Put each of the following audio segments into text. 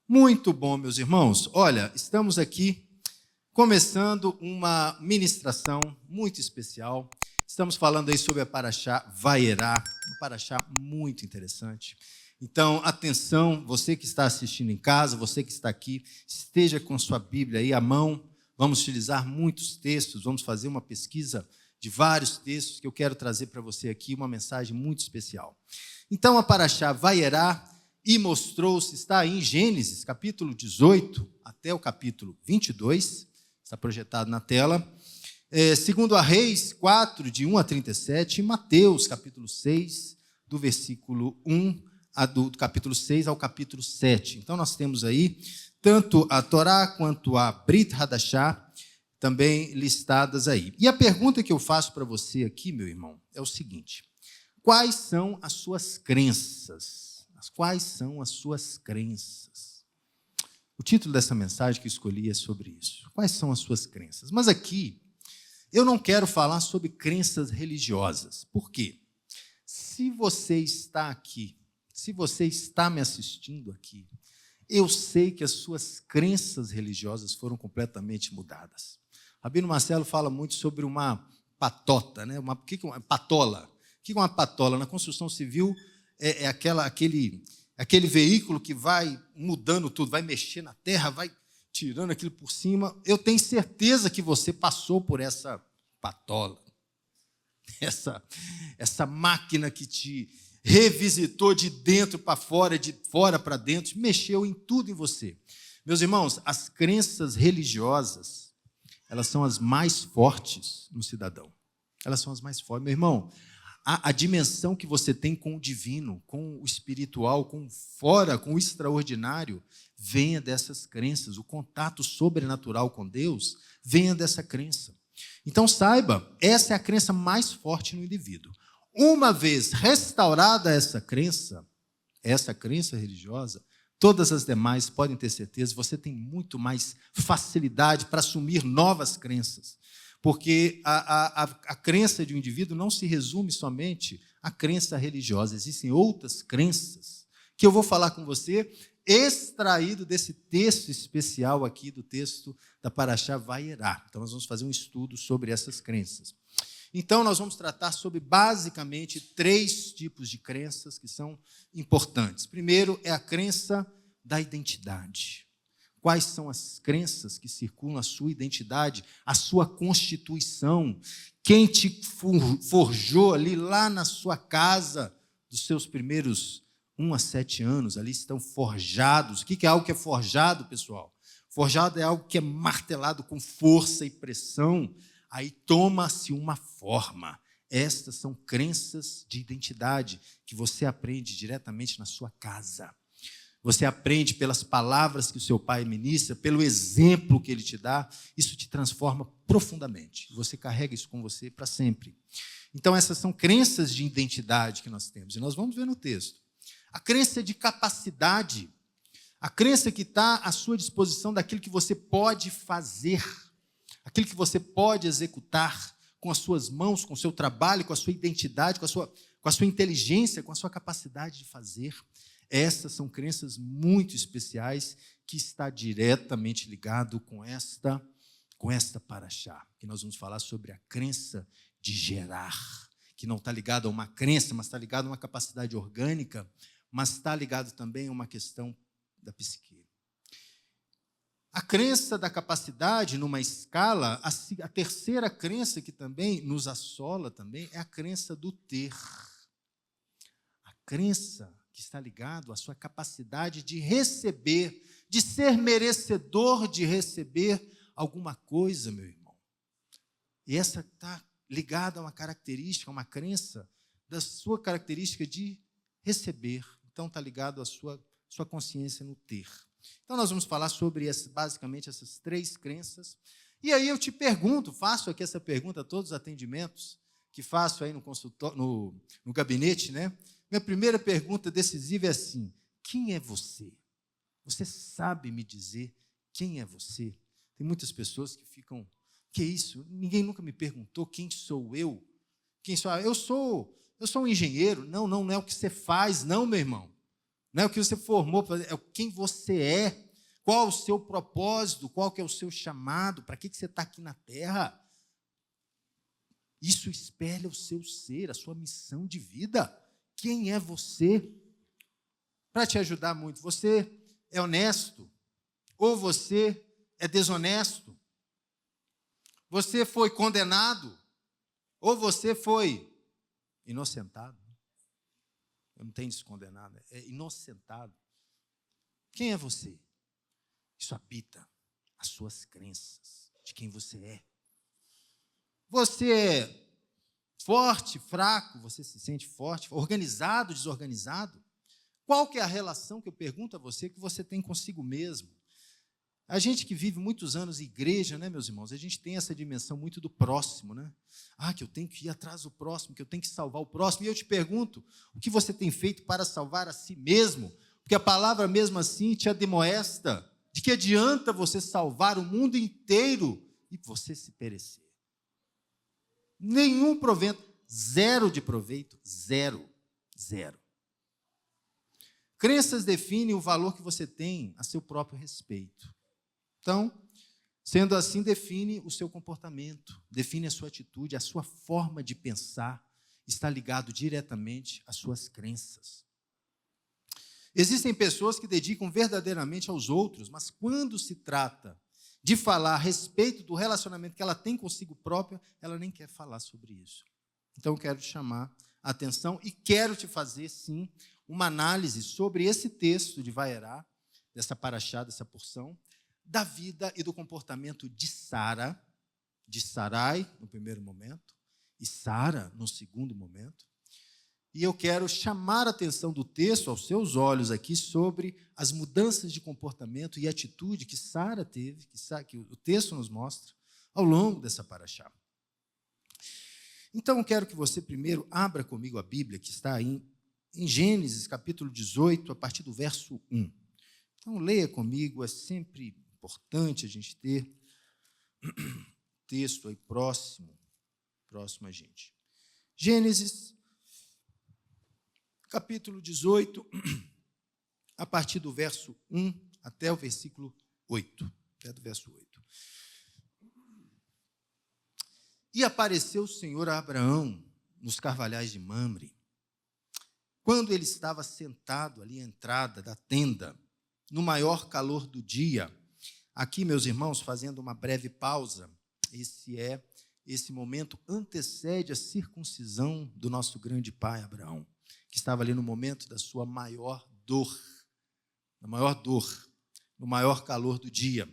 Muito bom, meus irmãos. Olha, estamos aqui começando uma ministração muito especial. Estamos falando aí sobre a Paraxá Vaierá, uma Paraxá muito interessante. Então, atenção, você que está assistindo em casa, você que está aqui, esteja com sua Bíblia aí à mão. Vamos utilizar muitos textos, vamos fazer uma pesquisa de vários textos que eu quero trazer para você aqui, uma mensagem muito especial. Então, a Paraxá Vaierá e mostrou-se, está aí em Gênesis, capítulo 18, até o capítulo 22, está projetado na tela. Segundo a Reis 4, de 1 a 37, e Mateus, capítulo 6, do versículo 1, do capítulo 6 ao capítulo 7. Então, nós temos aí tanto a Torá quanto a Brit Hadashah, também listadas aí. E a pergunta que eu faço para você aqui, meu irmão, é o seguinte: quais são as suas crenças? Quais são as suas crenças? O título dessa mensagem que eu escolhi é sobre isso. Quais são as suas crenças? Mas aqui, eu não quero falar sobre crenças religiosas. Por quê? Se você está aqui, se você está me assistindo aqui, eu sei que as suas crenças religiosas foram completamente mudadas. Rabino Marcelo fala muito sobre uma patota, né? O que é uma patola? O que é uma patola? Na construção civil, aquele veículo que vai mudando tudo, vai mexer na terra, vai tirando aquilo por cima. Eu tenho certeza que você passou por essa patola, essa máquina que te revisitou de dentro para fora, de fora para dentro, mexeu em tudo em você. Meus irmãos, as crenças religiosas, elas são as mais fortes no cidadão. Elas são as mais fortes. Meu irmão, a dimensão que você tem com o divino, com o espiritual, com o extraordinário, venha dessas crenças. O contato sobrenatural com Deus venha dessa crença. Então, saiba, essa é a crença mais forte no indivíduo. Uma vez restaurada essa crença religiosa, todas as demais, podem ter certeza, você tem muito mais facilidade para assumir novas crenças. Porque a crença de um indivíduo não se resume somente à crença religiosa. Existem outras crenças que eu vou falar com você, extraído desse texto especial aqui, do texto da Paraxá Vaierá. Então, nós vamos fazer um estudo sobre essas crenças. Então, nós vamos tratar sobre, basicamente, 3 tipos de crenças que são importantes. Primeiro é a crença da identidade. Quais são as crenças que circulam a sua identidade, a sua constituição? Quem te forjou ali lá na sua casa, dos seus primeiros 1 a 7 anos, ali estão forjados. O que é algo que é forjado, pessoal? Forjado é algo que é martelado com força e pressão, aí toma-se uma forma. Estas são crenças de identidade que você aprende diretamente na sua casa. Você aprende pelas palavras que o seu pai ministra, pelo exemplo que ele te dá, isso te transforma profundamente. Você carrega isso com você para sempre. Então, essas são crenças de identidade que nós temos, e nós vamos ver no texto. A crença de capacidade, a crença que está à sua disposição daquilo que você pode fazer, aquilo que você pode executar com as suas mãos, com o seu trabalho, com a sua identidade, com a sua inteligência, com a sua capacidade de fazer. Essas são crenças muito especiais que está diretamente ligado com esta Paraxá, que nós vamos falar sobre a crença de gerar, que não está ligado a uma crença, mas está ligado a uma capacidade orgânica, mas está ligado também a uma questão da psique. A crença da capacidade, numa escala, a terceira crença que também nos assola também é a crença do ter. A crença que está ligado à sua capacidade de receber, de ser merecedor de receber alguma coisa, meu irmão. E essa está ligada a uma característica, a uma crença da sua característica de receber. Então, está ligado à sua consciência no ter. Então, nós vamos falar sobre basicamente essas 3 crenças. E aí eu te pergunto, faço aqui essa pergunta a todos os atendimentos que faço aí no consultório, no gabinete, né? Minha primeira pergunta decisiva é assim: quem é você? Você sabe me dizer quem é você? Tem muitas pessoas que ficam, que isso? Ninguém nunca me perguntou quem sou eu. Quem sou eu? Eu sou um engenheiro. Não é o que você faz, não, meu irmão. não é o que você formou, é quem você é, qual o seu propósito, qual que é o seu chamado, para que você está aqui na terra. Isso espelha o seu ser, a sua missão de vida. Quem é você? Para te ajudar muito, você é honesto ou você é desonesto? Você foi condenado ou você foi inocentado? Eu não tenho descondenado, é inocentado. Quem é você? Isso habita as suas crenças, de quem você é. Você é forte, fraco, você se sente forte, organizado, desorganizado? Qual que é a relação que eu pergunto a você que você tem consigo mesmo? A gente que vive muitos anos em igreja, né, meus irmãos, a gente tem essa dimensão muito do próximo, né? Que eu tenho que ir atrás do próximo, que eu tenho que salvar o próximo. E eu te pergunto, o que você tem feito para salvar a si mesmo? Porque a palavra mesmo assim te admoesta. De que adianta você salvar o mundo inteiro e você se perecer? Nenhum proveito, zero de proveito, zero. Crenças definem o valor que você tem a seu próprio respeito. Então, sendo assim, define o seu comportamento, define a sua atitude, a sua forma de pensar, está ligado diretamente às suas crenças. Existem pessoas que dedicam verdadeiramente aos outros, mas quando se trata de falar a respeito do relacionamento que ela tem consigo própria, ela nem quer falar sobre isso. Então, eu quero te chamar a atenção e quero te fazer, sim, uma análise sobre esse texto de Vaierá, dessa paraxá, dessa porção, da vida e do comportamento de Sara, de Sarai, no primeiro momento, e Sara, no segundo momento. E eu quero chamar a atenção do texto, aos seus olhos aqui, sobre as mudanças de comportamento e atitude que Sara teve, que o texto nos mostra, ao longo dessa paraxá. Então, eu quero que você primeiro abra comigo a Bíblia, que está aí em Gênesis, capítulo 18, a partir do verso 1. Então, leia comigo, é sempre importante a gente ter texto aí próximo a gente. Gênesis, capítulo 18, a partir do verso 1 até o versículo 8. Até do verso 8. E apareceu o Senhor a Abraão nos carvalhais de Mamre, quando ele estava sentado ali à entrada da tenda, no maior calor do dia. Aqui, meus irmãos, fazendo uma breve pausa, esse momento antecede a circuncisão do nosso grande pai Abraão, que estava ali no momento da sua maior dor, no maior calor do dia.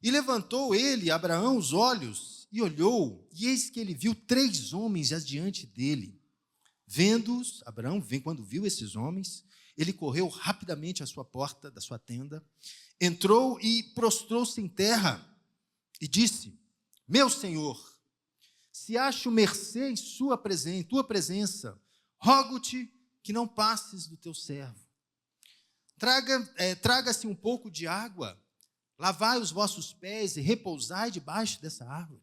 E levantou ele, Abraão, os olhos e olhou, e eis que ele viu 3 homens adiante dele. Vendo-os, Abraão, quando viu esses homens, ele correu rapidamente à sua porta da sua tenda, entrou e prostrou-se em terra e disse: meu Senhor, se acho mercê em tua presença, rogo-te que não passes do teu servo. Traga-se um pouco de água, lavai os vossos pés e repousai debaixo dessa árvore.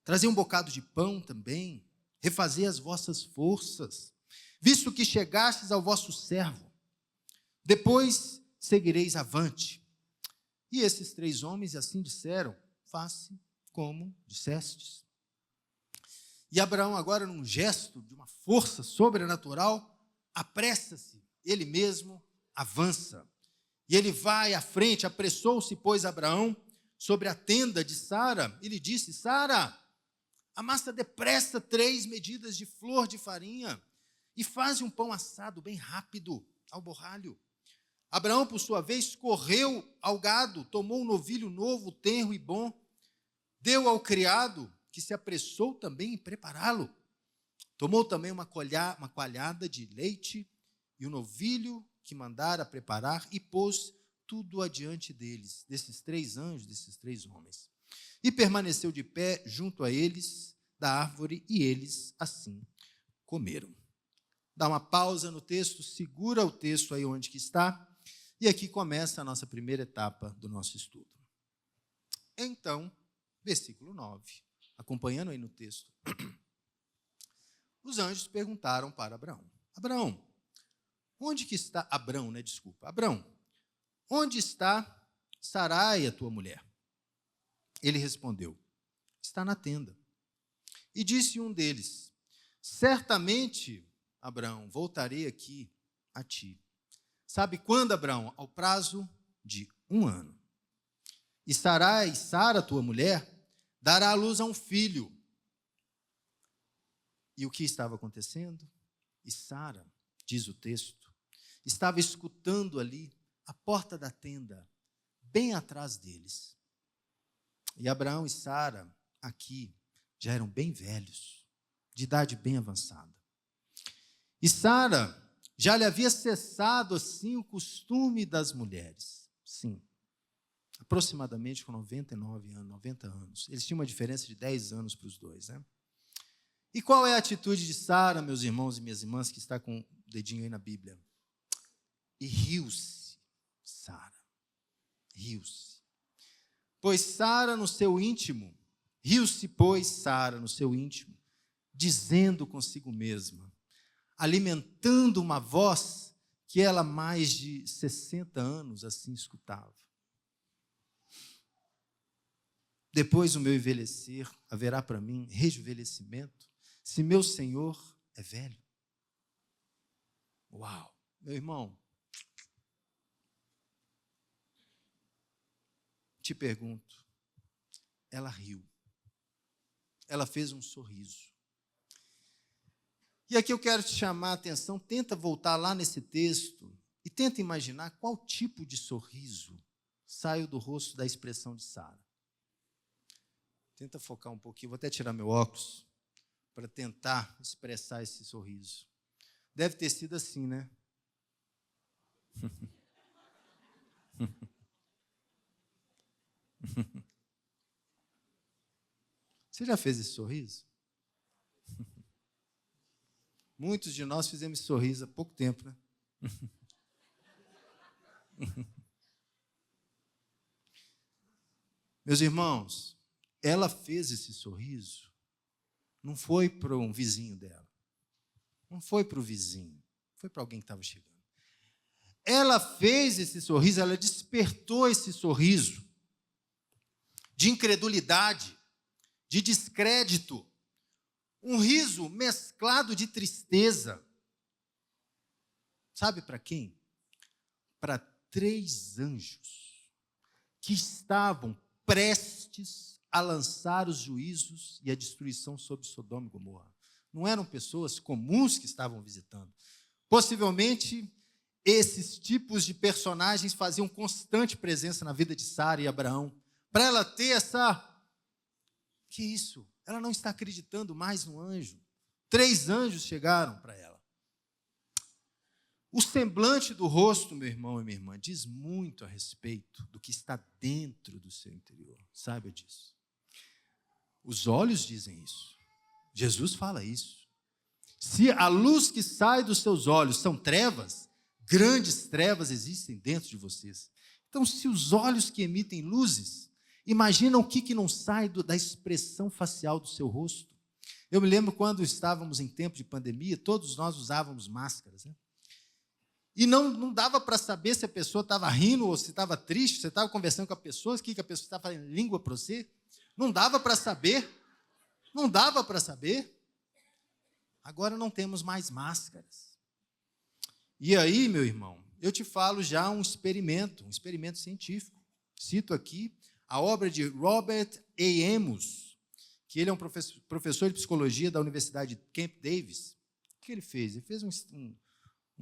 Trazei um bocado de pão também, refazei as vossas forças, visto que chegastes ao vosso servo. Depois seguireis avante. E esses 3 homens assim disseram: faça como dissestes. E Abraão, agora num gesto de uma força sobrenatural, apressa-se, ele mesmo avança. E ele vai à frente, apressou-se, pois, Abraão, sobre a tenda de Sara, e lhe disse: Sara, amassa depressa 3 medidas de flor de farinha e faze um pão assado bem rápido ao borralho. Abraão, por sua vez, correu ao gado, tomou um novilho novo, tenro e bom, deu ao criado, que se apressou também em prepará-lo. Tomou também uma coalhada de leite e o novilho que mandara preparar e pôs tudo adiante deles, desses 3 anjos, desses 3 homens. E permaneceu de pé junto a eles da árvore, e eles assim comeram. Dá uma pausa no texto, segura o texto aí onde que está, e aqui começa a nossa primeira etapa do nosso estudo. Então, versículo 9, acompanhando aí no texto, os anjos perguntaram para Abraão: Abraão, onde que está Abrão, né? Desculpa. Abrão, onde está Sarai, a tua mulher? Ele respondeu, está na tenda. E disse um deles, certamente, Abrão, voltarei aqui a ti. Sabe quando, Abrão? Ao prazo de 1 ano. E Sarai, Sara, tua mulher, dará à luz a um filho. E o que estava acontecendo? E Sara, diz o texto, estava escutando ali a porta da tenda, bem atrás deles. E Abraão e Sara, aqui, já eram bem velhos, de idade bem avançada. E Sara já lhe havia cessado, assim, o costume das mulheres. Sim, aproximadamente com 99 anos, 90 anos. Eles tinham uma diferença de 10 anos para os dois, né? E qual é a atitude de Sara, meus irmãos e minhas irmãs, que está com o dedinho aí na Bíblia? E riu-se, Sara, riu-se. Pois Sara no seu íntimo, riu-se, pois Sara no seu íntimo, dizendo consigo mesma, alimentando uma voz que ela mais de 60 anos assim escutava. Depois do meu envelhecer, haverá para mim rejuvenescimento, se meu Senhor é velho. Uau! Meu irmão, te pergunto, ela riu, ela fez um sorriso. E aqui eu quero te chamar a atenção, tenta voltar lá nesse texto e tenta imaginar qual tipo de sorriso saiu do rosto da expressão de Sara. Tenta focar um pouquinho, vou até tirar meu óculos para tentar expressar esse sorriso. Deve ter sido assim, né? Você já fez esse sorriso? Muitos de nós fizemos esse sorriso há pouco tempo, né? Meus irmãos, ela fez esse sorriso, não foi para um vizinho dela, não foi para o vizinho, foi para alguém que estava chegando. Ela fez esse sorriso, ela despertou esse sorriso de incredulidade, de descrédito, um riso mesclado de tristeza. Sabe para quem? Para 3 anjos que estavam prestes a lançar os juízos e a destruição sobre Sodoma e Gomorra. Não eram pessoas comuns que estavam visitando. Possivelmente, esses tipos de personagens faziam constante presença na vida de Sara e Abraão, para ela ter essa... Que isso? Ela não está acreditando mais no anjo. 3 anjos chegaram para ela. O semblante do rosto, meu irmão e minha irmã, diz muito a respeito do que está dentro do seu interior. Saiba disso. Os olhos dizem isso. Jesus fala isso. Se a luz que sai dos seus olhos são trevas, grandes trevas existem dentro de vocês. Então, se os olhos que emitem luzes, imagina o que não sai da expressão facial do seu rosto. Eu me lembro quando estávamos em tempo de pandemia, todos nós usávamos máscaras, né? E não dava para saber se a pessoa estava rindo ou se estava triste, você estava conversando com a pessoa, o que a pessoa estava falando em língua para você. Não dava para saber. Não dava para saber. Agora não temos mais máscaras. E aí, meu irmão, eu te falo já um experimento científico. Cito aqui a obra de Robert A. Amos, que ele é um professor de psicologia da Universidade de Camp Davis. O que ele fez? Ele fez um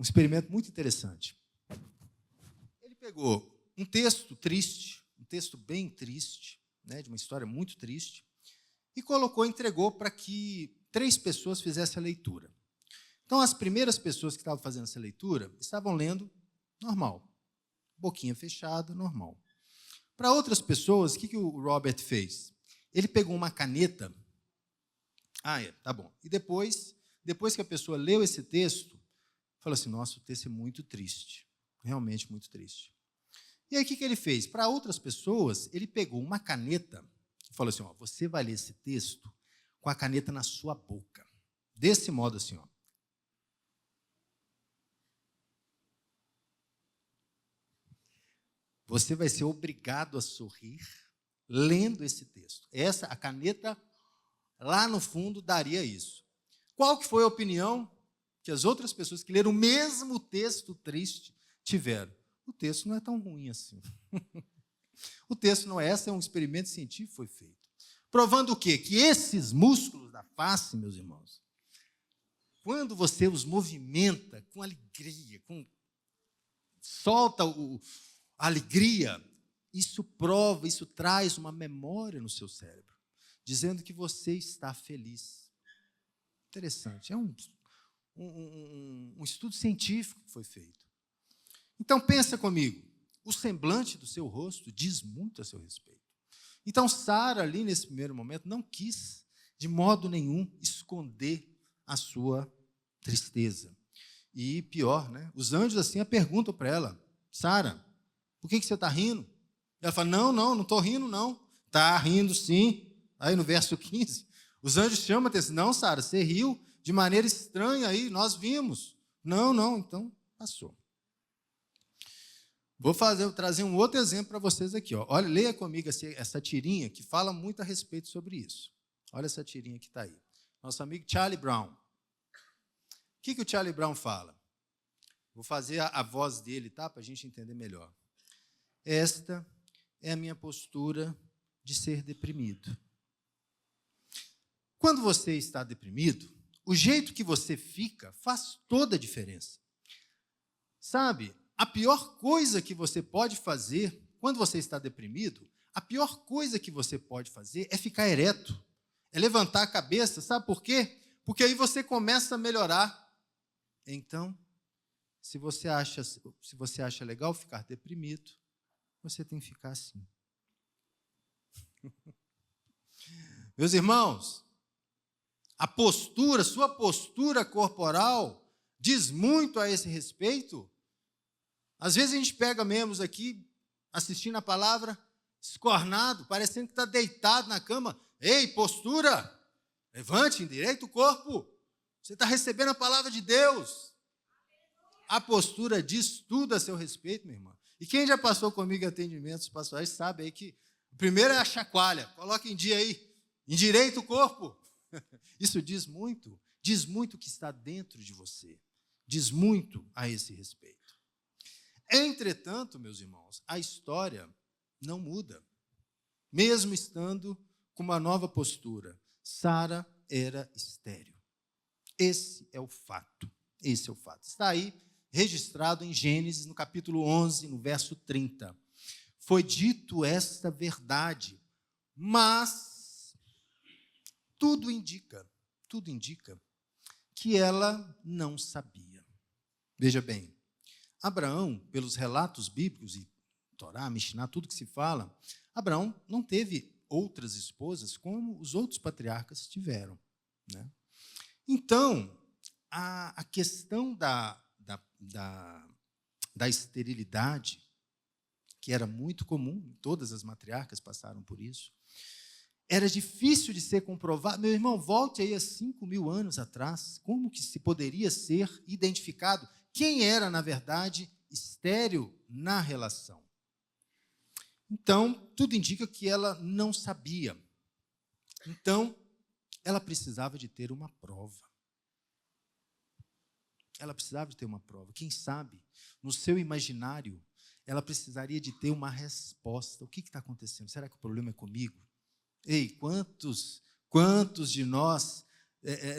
experimento muito interessante. Ele pegou um texto triste, um texto bem triste, né, de uma história muito triste, e entregou para que 3 pessoas fizessem a leitura. Então, as primeiras pessoas que estavam fazendo essa leitura estavam lendo normal, boquinha fechada, normal. Para outras pessoas, o que o Robert fez? Ele pegou uma caneta, tá bom, e depois que a pessoa leu esse texto, falou assim, nossa, o texto é muito triste, realmente muito triste. E aí o que ele fez? Para outras pessoas, ele pegou uma caneta e falou assim, você vai ler esse texto com a caneta na sua boca. Desse modo assim, Você vai ser obrigado a sorrir lendo esse texto. A caneta, lá no fundo, daria isso. Qual que foi a opinião que as outras pessoas que leram o mesmo texto triste tiveram? O texto não é tão ruim assim. O texto não é esse, é um experimento científico que foi feito. Provando o quê? Que esses músculos da face, meus irmãos, quando você os movimenta com alegria, solta a alegria, isso prova, isso traz uma memória no seu cérebro, dizendo que você está feliz. Interessante. É um estudo científico que foi feito. Então, pensa comigo. O semblante do seu rosto diz muito a seu respeito. Então, Sara, ali nesse primeiro momento, não quis, de modo nenhum, esconder a sua tristeza. E pior, né? Os anjos assim perguntam para ela: Sara, por que você está rindo? Ela fala: não estou rindo, não. Está rindo, sim. Aí no verso 15, os anjos chamam a atenção: não, Sara, você riu de maneira estranha aí, nós vimos. Não, então passou. Vou trazer um outro exemplo para vocês aqui. Ó. Olha, leia comigo essa tirinha que fala muito a respeito sobre isso. Olha essa tirinha que está aí. Nosso amigo Charlie Brown. O que o Charlie Brown fala? Vou fazer a voz dele, tá? Para a gente entender melhor. Esta é a minha postura de ser deprimido. Quando você está deprimido, o jeito que você fica faz toda a diferença. Sabe, a pior coisa que você pode fazer quando você está deprimido, a pior coisa que você pode fazer é ficar ereto, é levantar a cabeça. Sabe por quê? Porque aí você começa a melhorar. Então, se você acha legal ficar deprimido, você tem que ficar assim. Meus irmãos, sua postura corporal diz muito a esse respeito. Às vezes a gente pega membros aqui, assistindo a palavra, escornado, parecendo que está deitado na cama. Ei, postura! Levante, endireita o corpo. Você está recebendo a palavra de Deus. A postura diz tudo a seu respeito, meu irmão. E quem já passou comigo em atendimentos pastorais sabe aí que o primeiro é a chacoalha. Coloca em dia aí. Endireita o corpo. Isso diz muito o que está dentro de você. Diz muito a esse respeito. Entretanto, meus irmãos, a história não muda. Mesmo estando com uma nova postura, Sara era estéril. Esse é o fato. Está aí registrado em Gênesis, no capítulo 11, no verso 30. Foi dito esta verdade, mas tudo indica que ela não sabia. Veja bem, Abraão, pelos relatos bíblicos e Torá, Mishnah, tudo que se fala, Abraão não teve outras esposas como os outros patriarcas tiveram, né? Então, a questão da esterilidade, que era muito comum, todas as matriarcas passaram por isso, era difícil de ser comprovado. Meu irmão, volte aí a 5.000 anos atrás, como que se poderia ser identificado quem era, na verdade, estéril na relação? Então, tudo indica que ela não sabia. Então, ela precisava de ter uma prova. Quem sabe, no seu imaginário, ela precisaria de ter uma resposta. O que está acontecendo? Será que o problema é comigo? Ei, quantos de nós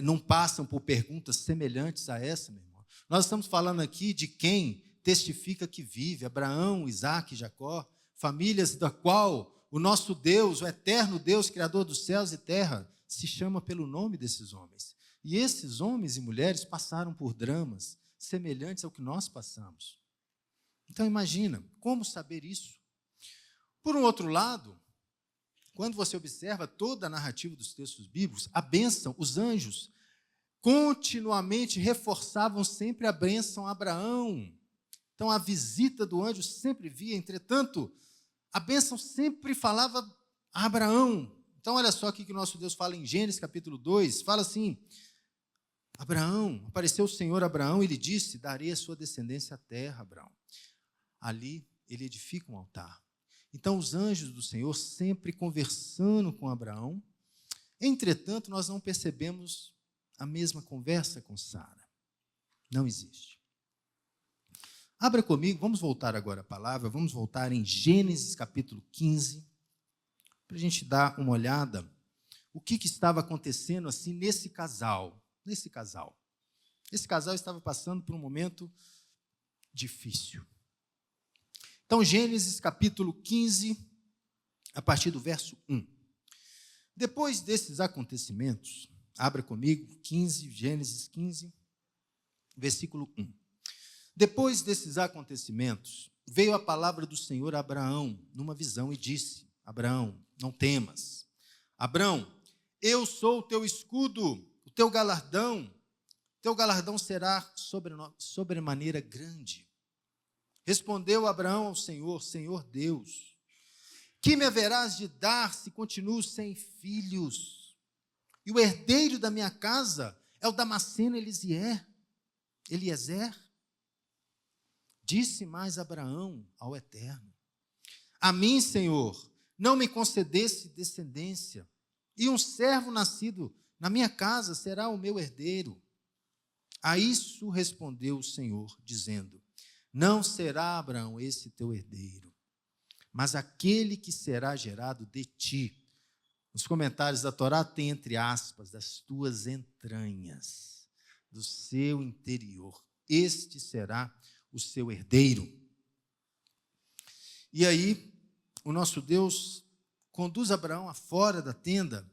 não passam por perguntas semelhantes a essa, meu irmão? Nós estamos falando aqui de quem testifica que vive, Abraão, Isaque, Jacó, famílias da qual o nosso Deus, o eterno Deus, Criador dos céus e terra, se chama pelo nome desses homens. E esses homens e mulheres passaram por dramas semelhantes ao que nós passamos. Então, imagina, como saber isso? Por um outro lado, quando você observa toda a narrativa dos textos bíblicos, a bênção, os anjos, continuamente reforçavam sempre a bênção a Abraão. Então, a visita do anjo sempre via, entretanto, a bênção sempre falava a Abraão. Então, olha só o que o nosso Deus fala em Gênesis capítulo 2, fala assim: Abraão, apareceu o Senhor a Abraão e lhe disse: darei a sua descendência à terra, Abraão. Ali, ele edifica um altar. Então, os anjos do Senhor sempre conversando com Abraão. Entretanto, nós não percebemos a mesma conversa com Sara. Não existe. Abra comigo, vamos voltar agora à palavra, vamos voltar em Gênesis capítulo 15, para a gente dar uma olhada o que estava acontecendo assim nesse casal. Esse casal estava passando por um momento difícil. Então, Gênesis capítulo 15, a partir do verso 1. Depois desses acontecimentos, abra comigo, Gênesis 15, versículo 1. Depois desses acontecimentos, veio a palavra do Senhor a Abraão numa visão e disse: Abraão, não temas. Abraão, eu sou o teu escudo, o teu galardão será sobremaneira grande. Respondeu Abraão ao Senhor: Senhor Deus, que me haverás de dar se continuo sem filhos? E o herdeiro da minha casa é o Damasceno Eliezer. Disse mais Abraão ao Eterno: a mim, Senhor, não me concedesse descendência, e um servo nascido na minha casa será o meu herdeiro. A isso respondeu o Senhor, dizendo: não será, Abraão, esse teu herdeiro, mas aquele que será gerado de ti. Nos comentários da Torá tem entre aspas, das tuas entranhas, do seu interior. Este será o seu herdeiro. E aí, o nosso Deus conduz Abraão afora da tenda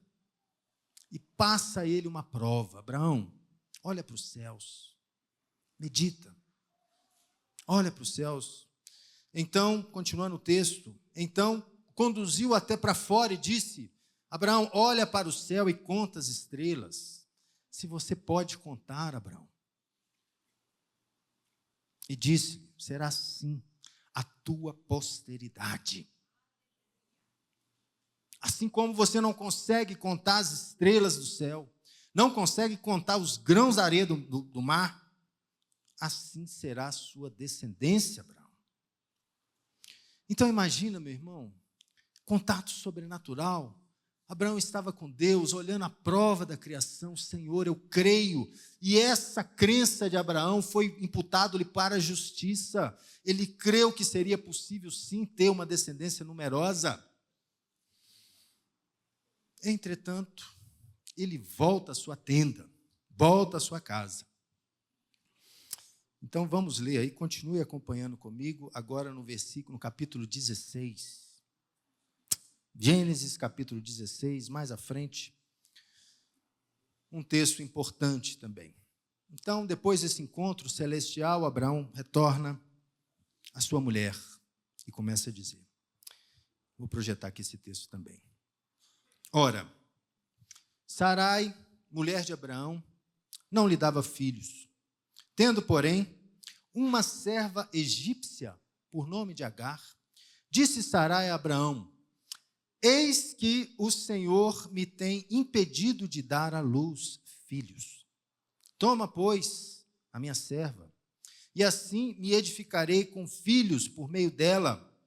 e passa a ele uma prova. Abraão, olha para os céus, medita, olha para os céus. Então, continuando o texto, então conduziu até para fora e disse: Abraão, olha para o céu e conta as estrelas, se você pode contar, Abraão. E disse: será assim a tua posteridade. Assim como você não consegue contar as estrelas do céu, não consegue contar os grãos da areia do mar, assim será a sua descendência, Abraão. Então imagina, meu irmão, contato sobrenatural. Abraão estava com Deus, olhando a prova da criação. Senhor, eu creio. E essa crença de Abraão foi imputado-lhe para a justiça. Ele creu que seria possível, sim, ter uma descendência numerosa. Entretanto, ele volta à sua tenda, volta à sua casa. Então, vamos ler aí, continue acompanhando comigo, agora no capítulo 16. Gênesis capítulo 16, mais à frente, um texto importante também. Então, depois desse encontro celestial, Abraão retorna à sua mulher e começa a dizer. Vou projetar aqui esse texto também. Ora, Sarai, mulher de Abraão, não lhe dava filhos, tendo, porém, uma serva egípcia, por nome de Agar, disse Sarai a Abraão: eis que o Senhor me tem impedido de dar à luz filhos. Toma, pois, a minha serva, e assim me edificarei com filhos por meio dela.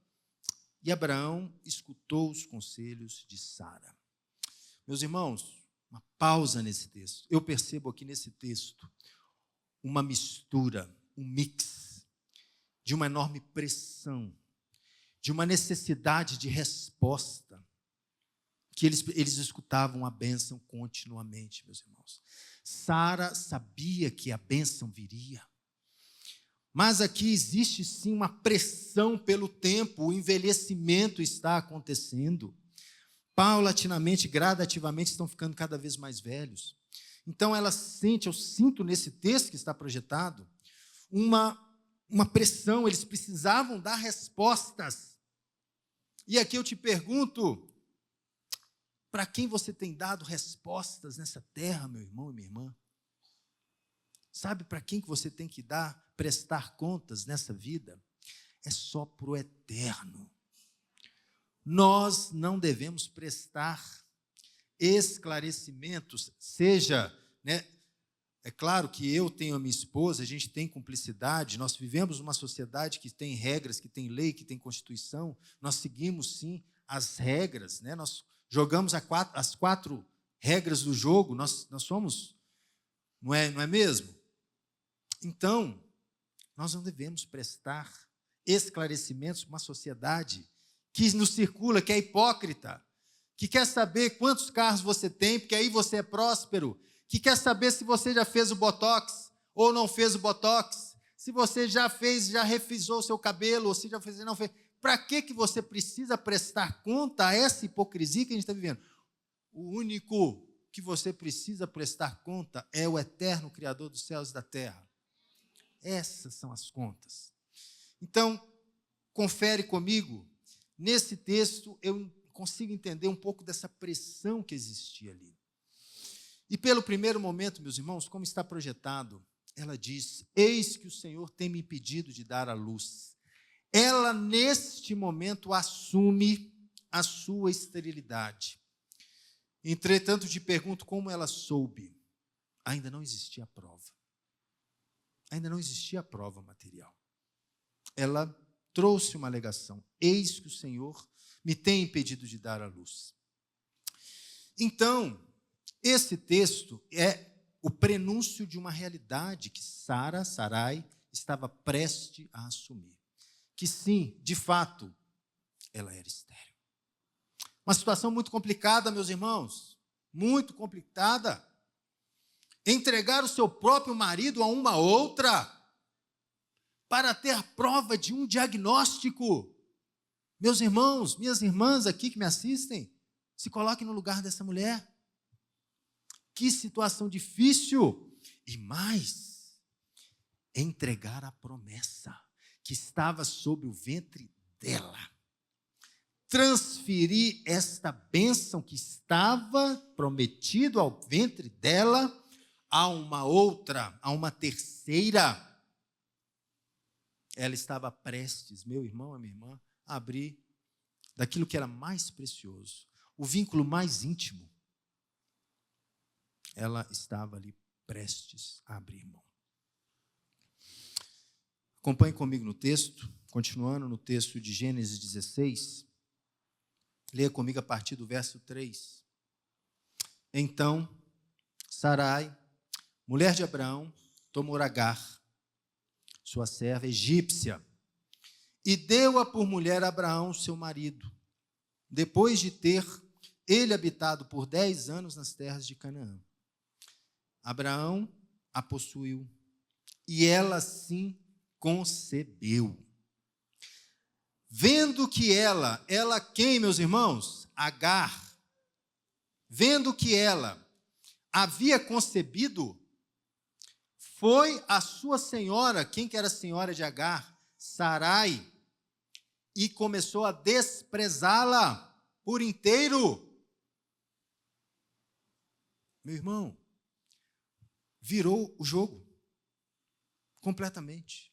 E Abraão escutou os conselhos de Sara. Meus irmãos, uma pausa nesse texto. Eu percebo aqui nesse texto uma mistura, um mix de uma enorme pressão, de uma necessidade de resposta, que eles escutavam a bênção continuamente, meus irmãos. Sara sabia que a bênção viria, mas aqui existe sim uma pressão pelo tempo, o envelhecimento está acontecendo, paulatinamente, gradativamente estão ficando cada vez mais velhos. Então ela sente, eu sinto nesse texto que está projetado, uma pressão, eles precisavam dar respostas. E aqui eu te pergunto, para quem você tem dado respostas nessa terra, meu irmão e minha irmã? Sabe para quem que você tem que prestar contas nessa vida? É só para o eterno. Nós não devemos prestar esclarecimentos, seja É claro que eu tenho a minha esposa, a gente tem cumplicidade, nós vivemos numa sociedade que tem regras, que tem lei, que tem constituição, nós seguimos, sim, as regras, né? Nós jogamos as quatro regras do jogo, nós somos, não é mesmo? Então, nós não devemos prestar esclarecimentos para uma sociedade que nos circula, que é hipócrita, que quer saber quantos carros você tem, porque aí você é próspero, que quer saber se você já fez o botox ou não fez o botox, se você já fez, já refrisou o seu cabelo, ou se já fez, não fez. Para que você precisa prestar conta a essa hipocrisia que a gente está vivendo? O único que você precisa prestar conta é o eterno Criador dos céus e da terra. Essas são as contas. Então, confere comigo, nesse texto eu consigo entender um pouco dessa pressão que existia ali. E pelo primeiro momento, meus irmãos, como está projetado, ela diz: eis que o Senhor tem me impedido de dar à luz. Ela, neste momento, assume a sua esterilidade. Entretanto, te pergunto como ela soube. Ainda não existia a prova. Ainda não existia a prova material. Ela trouxe uma alegação: eis que o Senhor me tem impedido de dar à luz. Então, esse texto é o prenúncio de uma realidade que Sarai, estava prestes a assumir. Que sim, de fato, ela era estéril. Uma situação muito complicada, meus irmãos, muito complicada. Entregar o seu próprio marido a uma outra para ter prova de um diagnóstico. Meus irmãos, minhas irmãs aqui que me assistem, se coloquem no lugar dessa mulher. Que situação difícil. E mais, entregar a promessa que estava sob o ventre dela. Transferir esta bênção que estava prometido ao ventre dela a uma outra, a uma terceira. Ela estava prestes, meu irmão e minha irmã, a abrir daquilo que era mais precioso, o vínculo mais íntimo. Ela estava ali prestes a abrir mão. Acompanhe comigo no texto, continuando no texto de Gênesis 16. Leia comigo a partir do verso 3. Então, Sarai, mulher de Abraão, tomou Agar, sua serva egípcia, e deu-a por mulher a Abraão, seu marido, depois de ter ele habitado por 10 anos nas terras de Canaã. Abraão a possuiu, e ela sim concebeu. Vendo que ela quem, meus irmãos? Agar. Vendo que ela havia concebido, foi a sua senhora, quem que era a senhora de Agar? Sarai, e começou a desprezá-la por inteiro. Meu irmão, virou o jogo completamente.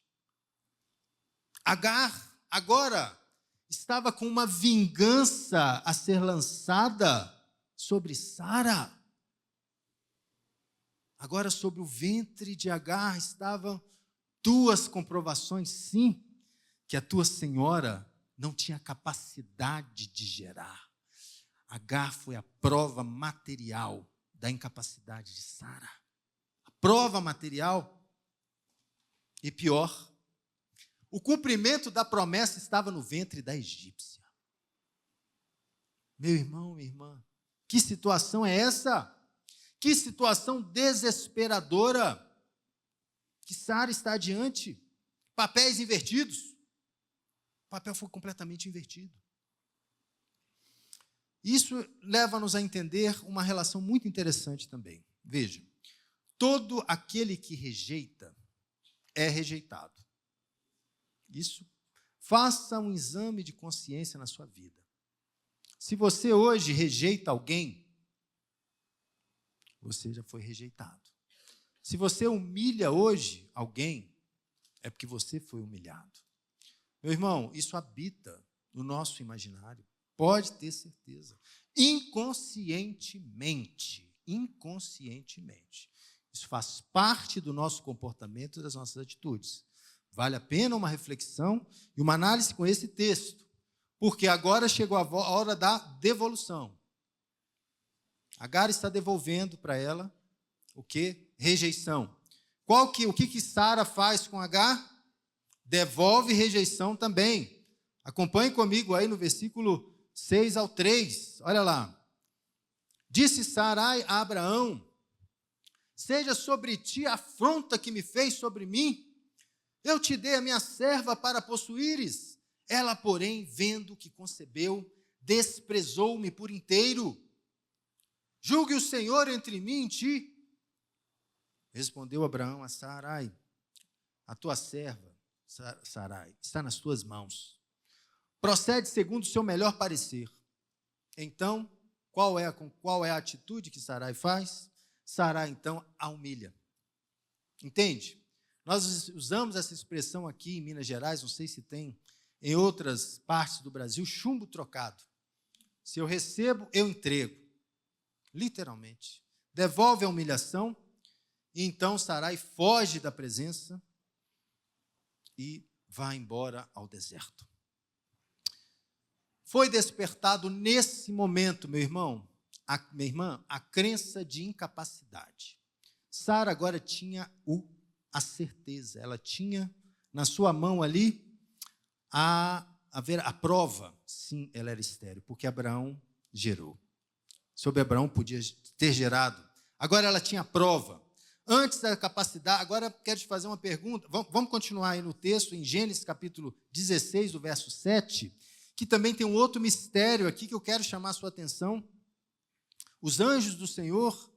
Agar agora estava com uma vingança a ser lançada sobre Sara. Agora, sobre o ventre de Agar estavam duas comprovações, sim, que a tua senhora não tinha capacidade de gerar. Agar foi a prova material da incapacidade de Sara. A prova material. E pior, o cumprimento da promessa estava no ventre da egípcia. Meu irmão, minha irmã, que situação é essa? Que situação desesperadora que Sara está adiante. Papéis invertidos. O papel foi completamente invertido. Isso leva-nos a entender uma relação muito interessante também. Veja, todo aquele que rejeita é rejeitado. Isso, faça um exame de consciência na sua vida. Se você hoje rejeita alguém, você já foi rejeitado. Se você humilha hoje alguém, é porque você foi humilhado. Meu irmão, isso habita no nosso imaginário. Pode ter inconscientemente. Isso faz parte do nosso comportamento e das nossas atitudes. Vale a pena uma reflexão e uma análise com esse texto, porque agora chegou a hora da devolução. Agar está devolvendo para ela o quê? Rejeição. O que Sara faz com Agar? Devolve rejeição também. Acompanhe comigo aí no versículo 6 ao 3. Olha lá. Disse Sarai a Abraão: seja sobre ti a afronta que me fez sobre mim. Eu te dei a minha serva para possuíres. Ela, porém, vendo que concebeu, desprezou-me por inteiro. Julgue o Senhor entre mim e ti. Respondeu Abraão a Sarai: a tua serva, Sarai, está nas tuas mãos. Procede segundo o seu melhor parecer. Então, qual é a atitude que Sarai faz? Sarai, então, a humilha. Entende? Nós usamos essa expressão aqui em Minas Gerais, não sei se tem em outras partes do Brasil, chumbo trocado. Se eu recebo, eu entrego. Literalmente. Devolve a humilhação, e então Sarai foge da presença e vai embora ao deserto. Foi despertado nesse momento, meu irmão, minha irmã, a crença de incapacidade. Sara agora tinha a certeza, ela tinha na sua mão ali a prova, sim, ela era estéril, porque Abraão gerou. Sobre Abraão podia ter gerado. Agora ela tinha a prova. Antes da capacidade, agora quero te fazer uma pergunta. Vamos continuar aí no texto, em Gênesis capítulo 16, do verso 7, que também tem um outro mistério aqui que eu quero chamar a sua atenção. Os anjos do Senhor,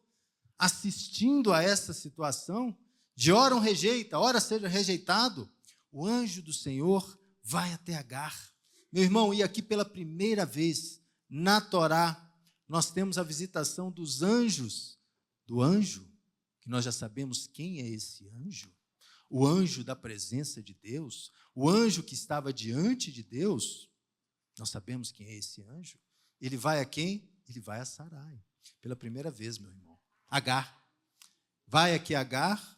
assistindo a essa situação, de ora um rejeita, ora seja rejeitado, o anjo do Senhor vai até Agar. Meu irmão, e aqui pela primeira vez na Torá, nós temos a visitação dos anjos, do anjo, que nós já sabemos quem é esse anjo, o anjo da presença de Deus, o anjo que estava diante de Deus, nós sabemos quem é esse anjo. Ele vai a quem? Ele vai a Sarai, pela primeira vez, meu irmão. Agar. Vai aqui Agar,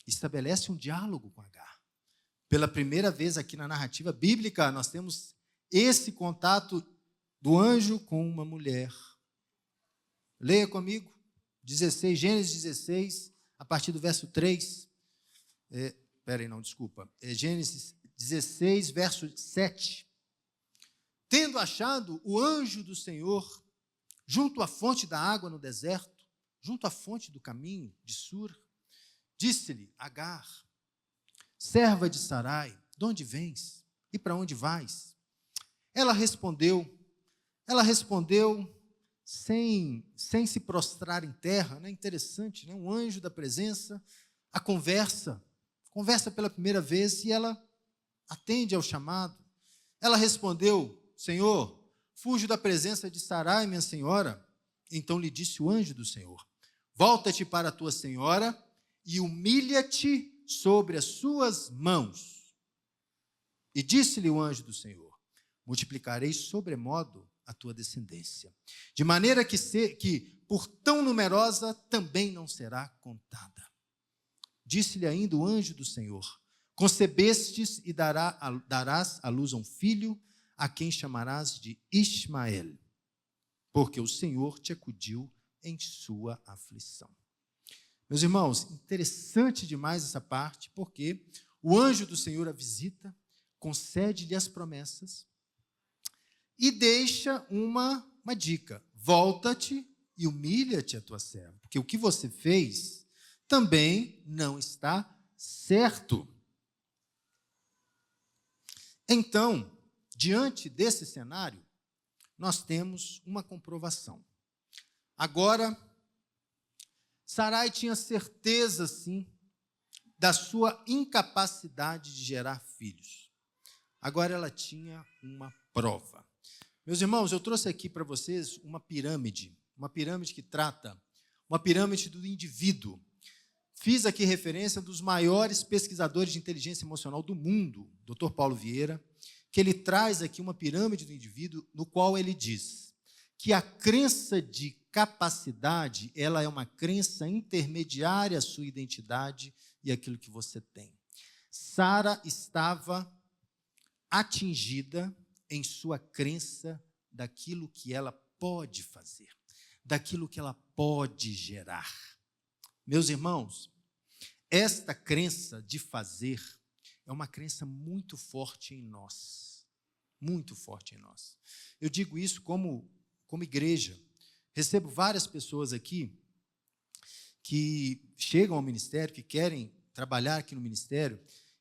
estabelece um diálogo com Agar. Pela primeira vez aqui na narrativa bíblica, nós temos esse contato do anjo com uma mulher. Leia comigo, Gênesis 16, a partir do verso 3. Gênesis 16, verso 7. Tendo achado o anjo do Senhor junto à fonte da água no deserto, junto à fonte do caminho de Sur, disse-lhe Agar, serva de Sarai, de onde vens e para onde vais? Ela respondeu sem se prostrar em terra, né? Interessante, né? Um anjo da presença, a conversa pela primeira vez e ela atende ao chamado. Ela respondeu, Senhor, fujo da presença de Sarai, minha senhora. Então lhe disse o anjo do Senhor, volta-te para a tua senhora e humilha-te sobre as suas mãos. E disse-lhe o anjo do Senhor, multiplicarei sobremodo a tua descendência, de maneira que por tão numerosa também não será contada. Disse-lhe ainda o anjo do Senhor, concebestes e darás à luz a um filho, a quem chamarás de Ismael, porque o Senhor te acudiu em sua aflição. Meus irmãos, interessante demais essa parte, porque o anjo do Senhor a visita, concede-lhe as promessas e deixa uma dica: volta-te e humilha-te a tua serva, porque o que você fez também não está certo. Então, diante desse cenário, nós temos uma comprovação. Agora, Sarai tinha certeza, sim, da sua incapacidade de gerar filhos. Agora ela tinha uma prova. Meus irmãos, eu trouxe aqui para vocês uma pirâmide que trata, uma pirâmide do indivíduo. Fiz aqui referência dos maiores pesquisadores de inteligência emocional do mundo, Dr. Paulo Vieira, que ele traz aqui uma pirâmide do indivíduo, no qual ele diz que a crença de capacidade, ela é uma crença intermediária à sua identidade e aquilo que você tem. Sara estava atingida em sua crença daquilo que ela pode fazer, daquilo que ela pode gerar. Meus irmãos, esta crença de fazer é uma crença muito forte em nós, muito forte em nós. Eu digo isso como igreja. Recebo várias pessoas aqui que chegam ao ministério, que querem trabalhar aqui no ministério,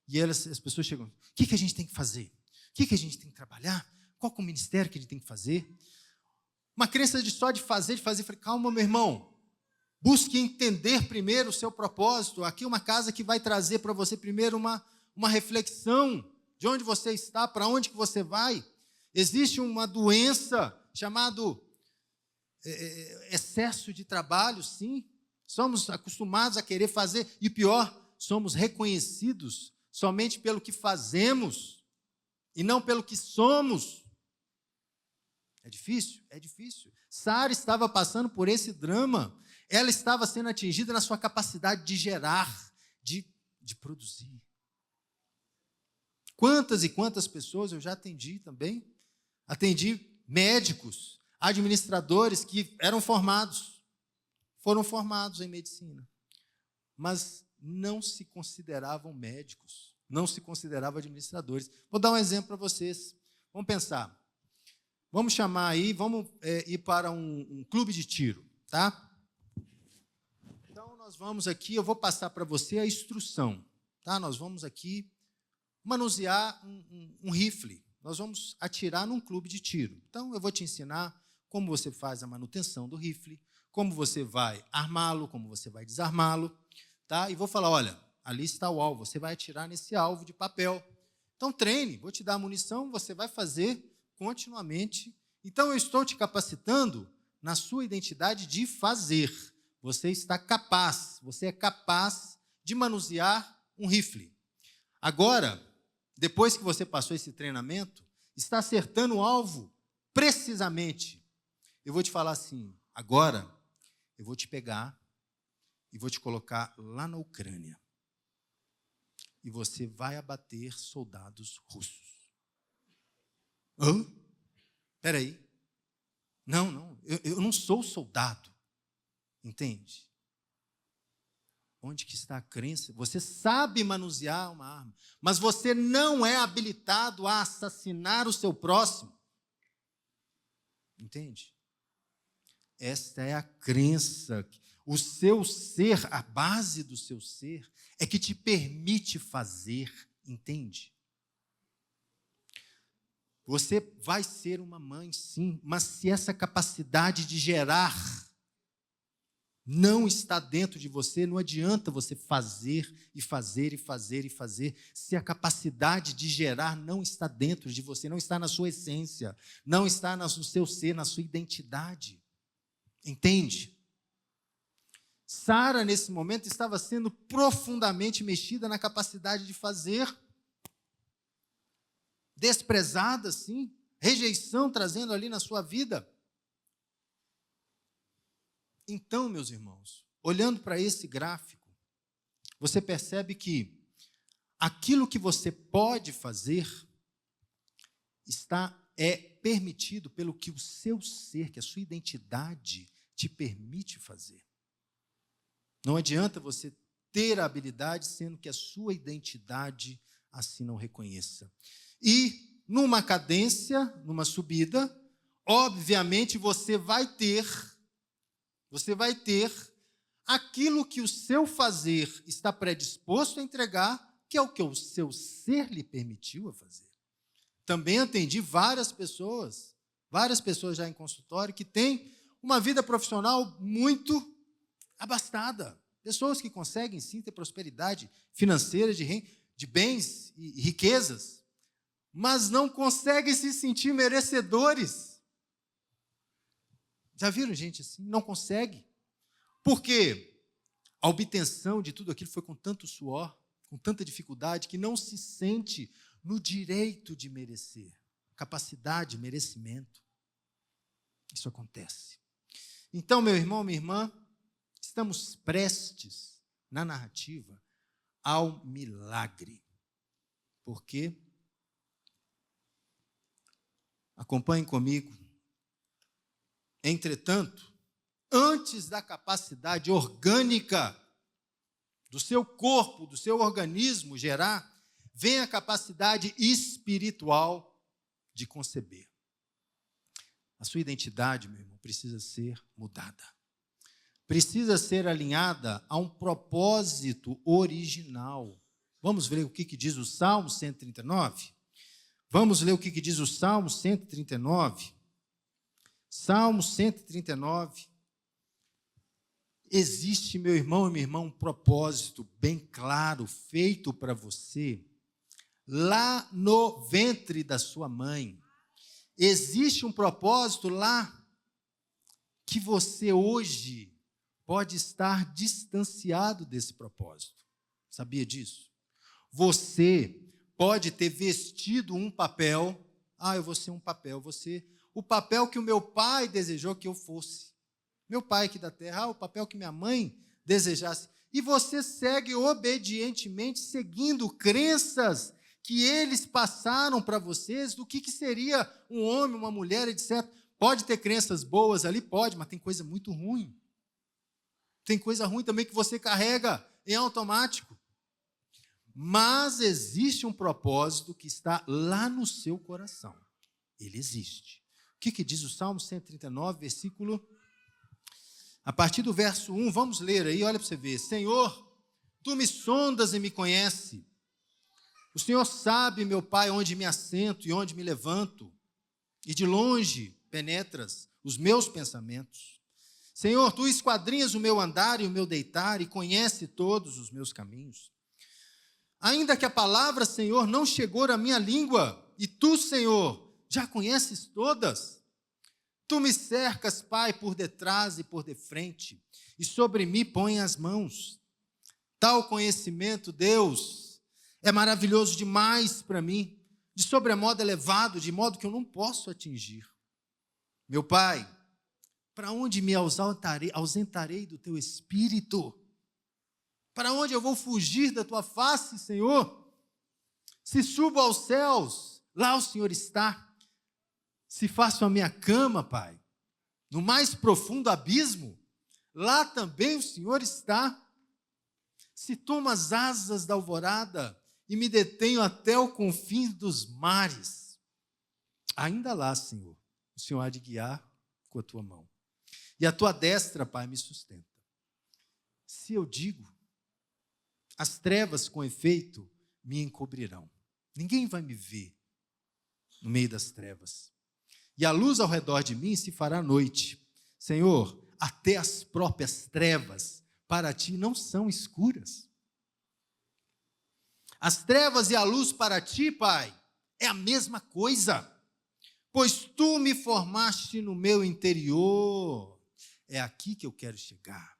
e as pessoas chegam, o que a gente tem que fazer? O que a gente tem que trabalhar? Qual é o ministério que a gente tem que fazer? Uma crença só de fazer. Eu falei, calma, meu irmão, busque entender primeiro o seu propósito. Aqui é uma casa que vai trazer para você primeiro uma reflexão de onde você está, para onde que você vai. Existe uma doença chamada excesso de trabalho, sim. Somos acostumados a querer fazer, e pior, somos reconhecidos somente pelo que fazemos e não pelo que somos. É difícil? É difícil. Sara estava passando por esse drama. Ela estava sendo atingida na sua capacidade de gerar, de produzir. Quantas e quantas pessoas eu já atendi também? Atendi médicos, administradores que eram formados, foram formados em medicina, mas não se consideravam médicos, não se consideravam administradores. Vou dar um exemplo para vocês. Vamos pensar. Vamos chamar aí, vamos ir para um clube de tiro, tá? Então, nós vamos aqui, eu vou passar para você a instrução, tá? Nós vamos aqui manusear um rifle. Nós vamos atirar num clube de tiro. Então, eu vou te ensinar como você faz a manutenção do rifle, como você vai armá-lo, como você vai desarmá-lo, tá? E vou falar, olha, ali está o alvo, você vai atirar nesse alvo de papel. Então, treine, vou te dar a munição, você vai fazer continuamente. Então, eu estou te capacitando na sua identidade de fazer. Você está capaz, você é capaz de manusear um rifle. Agora, depois que você passou esse treinamento, está acertando o alvo precisamente. Eu vou te falar assim, agora eu vou te pegar e vou te colocar lá na Ucrânia. E você vai abater soldados russos. Hã? Espera aí. Não, eu não sou soldado. Entende? Onde que está a crença? Você sabe manusear uma arma, mas você não é habilitado a assassinar o seu próximo. Entende? Esta é a crença. O seu ser, a base do seu ser, é que te permite fazer. Entende? Você vai ser uma mãe, sim, mas se essa capacidade de gerar não está dentro de você, não adianta você fazer e fazer e fazer e fazer, se a capacidade de gerar não está dentro de você, não está na sua essência, não está no seu ser, na sua identidade. Entende? Sara, nesse momento, estava sendo profundamente mexida na capacidade de fazer, desprezada, sim, rejeição trazendo ali na sua vida. Então, meus irmãos, olhando para esse gráfico, você percebe que aquilo que você pode fazer é permitido pelo que o seu ser, que a sua identidade te permite fazer. Não adianta você ter a habilidade, sendo que a sua identidade assim não reconheça. E numa cadência, numa subida, obviamente você vai ter aquilo que o seu fazer está predisposto a entregar, que é o que o seu ser lhe permitiu a fazer. Também atendi várias pessoas já em consultório, que têm uma vida profissional muito abastada. Pessoas que conseguem, sim, ter prosperidade financeira, de bens e riquezas, mas não conseguem se sentir merecedores. Já viram gente assim? Não consegue. Porque a obtenção de tudo aquilo foi com tanto suor, com tanta dificuldade, que não se sente no direito de merecer. Capacidade, merecimento. Isso acontece. Então, meu irmão, minha irmã, estamos prestes, na narrativa, ao milagre. Por quê? Acompanhem comigo. Entretanto, antes da capacidade orgânica do seu corpo, do seu organismo gerar, vem a capacidade espiritual de conceber. A sua identidade, meu irmão, precisa ser mudada. Precisa ser alinhada a um propósito original. Vamos ver o que diz o Salmo 139? Vamos ler o que diz o Salmo 139. Salmo 139. Existe, meu irmão e minha irmã, um propósito bem claro, feito para você, lá no ventre da sua mãe. Existe um propósito lá que você hoje pode estar distanciado desse propósito. Sabia disso? Você pode ter vestido um papel. Eu vou ser um papel. O papel que o meu pai desejou que eu fosse. Meu pai aqui da terra, o papel que minha mãe desejasse. E você segue obedientemente, seguindo crenças que eles passaram para vocês do que seria um homem, uma mulher, etc. Pode ter crenças boas ali? Pode, mas tem coisa muito ruim. Tem coisa ruim também que você carrega em automático. Mas existe um propósito que está lá no seu coração. Ele existe. O que diz o Salmo 139, versículo... A partir do verso 1, vamos ler aí, olha para você ver. Senhor, tu me sondas e me conheces. O Senhor sabe, meu Pai, onde me assento e onde me levanto. E de longe penetras os meus pensamentos. Senhor, tu esquadrinhas o meu andar e o meu deitar e conhece todos os meus caminhos. Ainda que a palavra, Senhor, não chegou à minha língua, e tu, Senhor, já conheces todas. Tu me cercas, Pai, por detrás e por defrente, e sobre mim põe as mãos. Tal conhecimento, Deus, é maravilhoso demais para mim, de sobremodo elevado, de modo que eu não posso atingir. Meu Pai, para onde me ausentarei do teu Espírito? Para onde eu vou fugir da tua face, Senhor? Se subo aos céus, lá o Senhor está. Se faço a minha cama, Pai, no mais profundo abismo, lá também o Senhor está. Se tomo as asas da alvorada e me detenho até o confim dos mares, ainda lá, Senhor, o Senhor há de guiar com a tua mão. E a tua destra, Pai, me sustenta. Se eu digo, as trevas com efeito me encobrirão. Ninguém vai me ver no meio das trevas. E a luz ao redor de mim se fará noite. Senhor, até as próprias trevas para ti não são escuras. As trevas e a luz para ti, Pai, é a mesma coisa. Pois tu me formaste no meu interior. É aqui que eu quero chegar.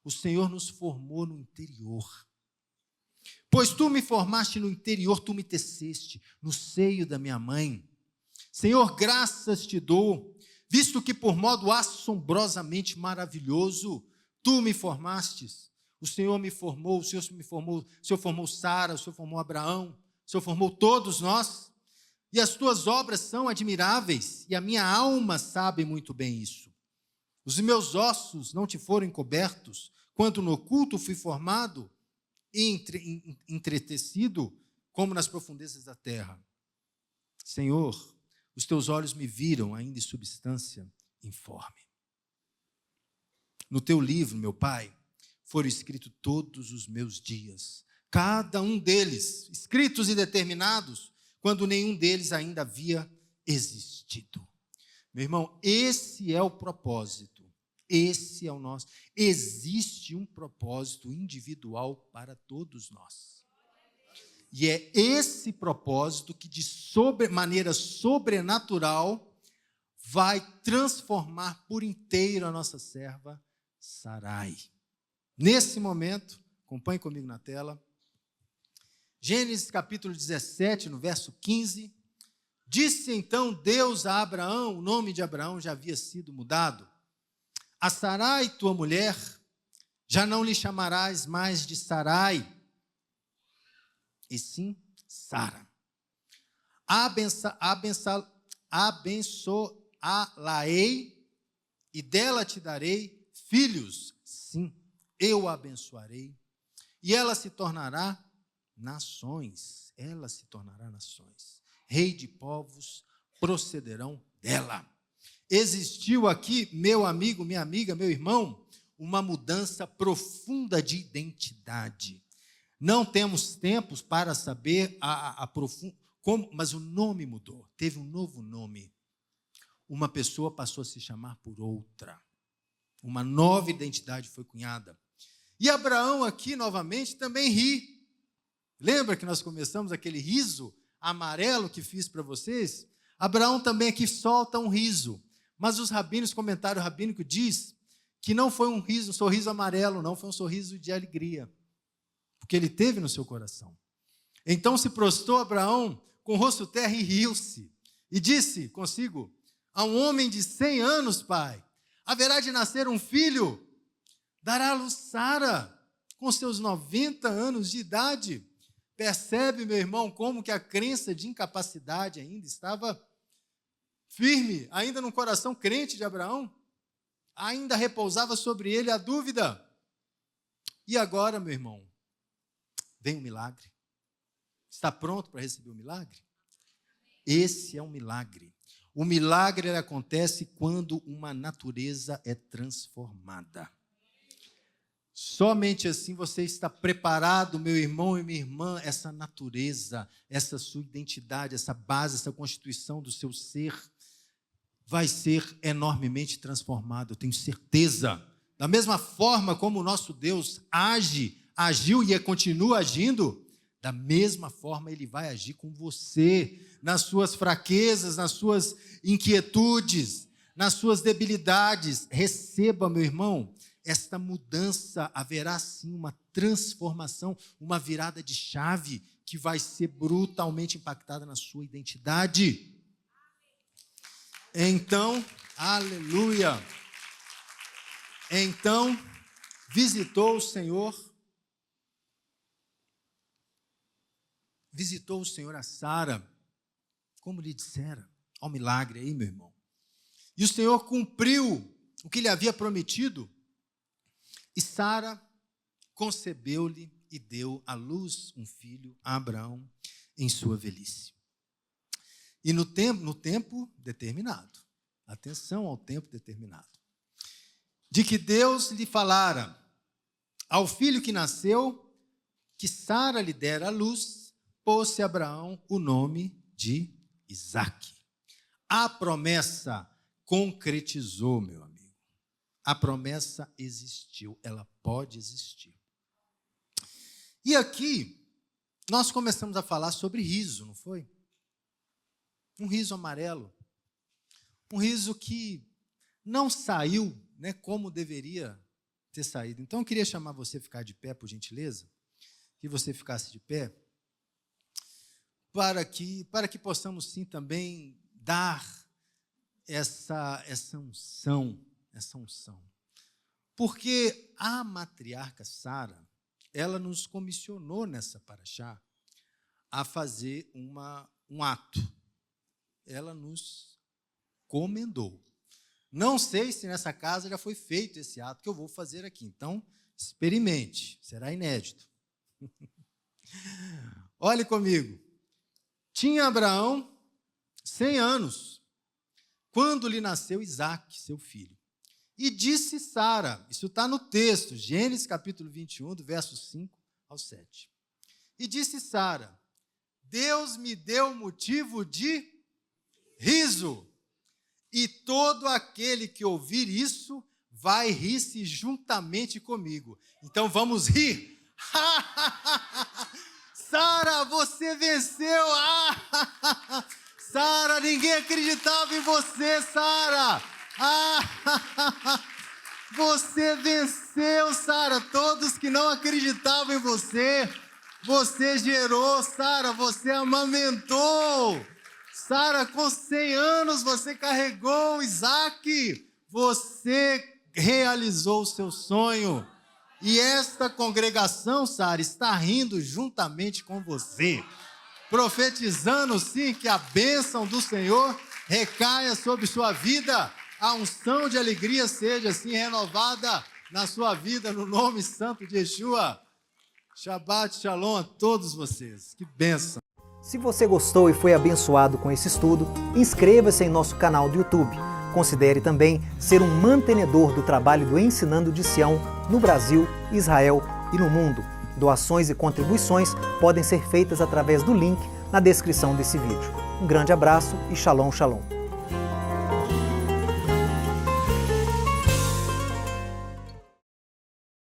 O Senhor nos formou no interior. Pois tu me formaste no interior, tu me teceste no seio da minha mãe. Senhor, graças te dou, visto que por modo assombrosamente maravilhoso, tu me formastes. O Senhor me formou, o Senhor me formou, o Senhor formou Sara, o Senhor formou Abraão, o Senhor formou todos nós. E as tuas obras são admiráveis, e a minha alma sabe muito bem isso. Os meus ossos não te foram encobertos, quando no oculto fui formado e entretecido, como nas profundezas da terra. Senhor, os teus olhos me viram ainda em substância informe. No teu livro, meu Pai, foram escritos todos os meus dias, cada um deles, escritos e determinados, quando nenhum deles ainda havia existido. Meu irmão, esse é o propósito, esse é o nosso. Existe um propósito individual para todos nós. E é esse propósito que, de maneira sobrenatural, vai transformar por inteiro a nossa serva Sarai. Nesse momento, acompanhe comigo na tela, Gênesis capítulo 17, no verso 15, Disse então Deus a Abraão, o nome de Abraão já havia sido mudado. A Sarai, tua mulher, já não lhe chamarás mais de Sarai, e sim Sara. Abençoá-la-ei, e dela te darei filhos. Sim, eu a abençoarei, e ela se tornará nações. Ela se tornará nações. Rei de povos procederão dela. Existiu aqui, meu amigo, minha amiga, meu irmão, uma mudança profunda de identidade. Não temos tempos para saber como, mas o nome mudou. Teve um novo nome. Uma pessoa passou a se chamar por outra. Uma nova identidade foi cunhada. E Abraão aqui, novamente, também ri. Lembra que nós começamos aquele riso amarelo que fiz para vocês? Abraão também aqui solta um riso. Mas os rabinos, comentário rabínico diz que não foi um riso, um sorriso amarelo, não, foi um sorriso de alegria. Porque ele teve no seu coração. Então se prostrou Abraão com o rosto terra e riu-se. E disse consigo: a um homem de 100 anos, pai, haverá de nascer um filho, dará à luz Sara, com seus 90 anos de idade. Percebe, meu irmão, como que a crença de incapacidade ainda estava firme, ainda no coração crente de Abraão? Ainda repousava sobre ele a dúvida. E agora, meu irmão, vem o milagre. Está pronto para receber o milagre? Esse é um milagre. O milagre acontece quando uma natureza é transformada. Somente assim você está preparado, meu irmão e minha irmã, essa natureza, essa sua identidade, essa base, essa constituição do seu ser vai ser enormemente transformado, eu tenho certeza. Da mesma forma como o nosso Deus agiu e continua agindo, da mesma forma Ele vai agir com você, nas suas fraquezas, nas suas inquietudes, nas suas debilidades. Receba, meu irmão, esta mudança, haverá sim uma transformação, uma virada de chave que vai ser brutalmente impactada na sua identidade. Então, aleluia. Então, visitou o Senhor a Sara, como lhe dissera, ao milagre aí, meu irmão. E o Senhor cumpriu o que lhe havia prometido, e Sara concebeu-lhe e deu à luz um filho a Abraão em sua velhice. E no tempo determinado. Atenção ao tempo determinado. De que Deus lhe falara ao filho que nasceu, que Sara lhe dera à luz, pôs-se Abraão o nome de Isaque. A promessa concretizou, meu amigo. A promessa existiu, ela pode existir. E aqui, nós começamos a falar sobre riso, não foi? Um riso amarelo. Um riso que não saiu, né, como deveria ter saído. Então, eu queria chamar você a ficar de pé, por gentileza, que você ficasse de pé, para que possamos, sim, também dar essa unção. Porque a matriarca Sara, ela nos comissionou nessa paraxá a fazer um ato. Ela nos comendou. Não sei se nessa casa já foi feito esse ato que eu vou fazer aqui. Então, experimente, será inédito. Olhe comigo. Tinha Abraão 100 anos, quando lhe nasceu Isaque, seu filho. E disse Sara, isso está no texto, Gênesis capítulo 21, do verso 5 ao 7. E disse Sara: Deus me deu motivo de riso, e todo aquele que ouvir isso vai rir-se juntamente comigo. Então vamos rir. Sara, você venceu! Sara, ninguém acreditava em você, Sara! Você venceu, Sara! Todos que não acreditavam em você, você gerou, Sara, você amamentou! Sara, com 100 anos, você carregou Isaac. Você realizou o seu sonho. E esta congregação, Sara, está rindo juntamente com você. Profetizando, sim, que a bênção do Senhor recaia sobre sua vida. A unção de alegria seja, assim, renovada na sua vida, no nome santo de Yeshua. Shabbat Shalom a todos vocês. Que bênção. Se você gostou e foi abençoado com esse estudo, inscreva-se em nosso canal do YouTube. Considere também ser um mantenedor do trabalho do Ensinando de Sião no Brasil, Israel e no mundo. Doações e contribuições podem ser feitas através do link na descrição desse vídeo. Um grande abraço e Shalom, Shalom.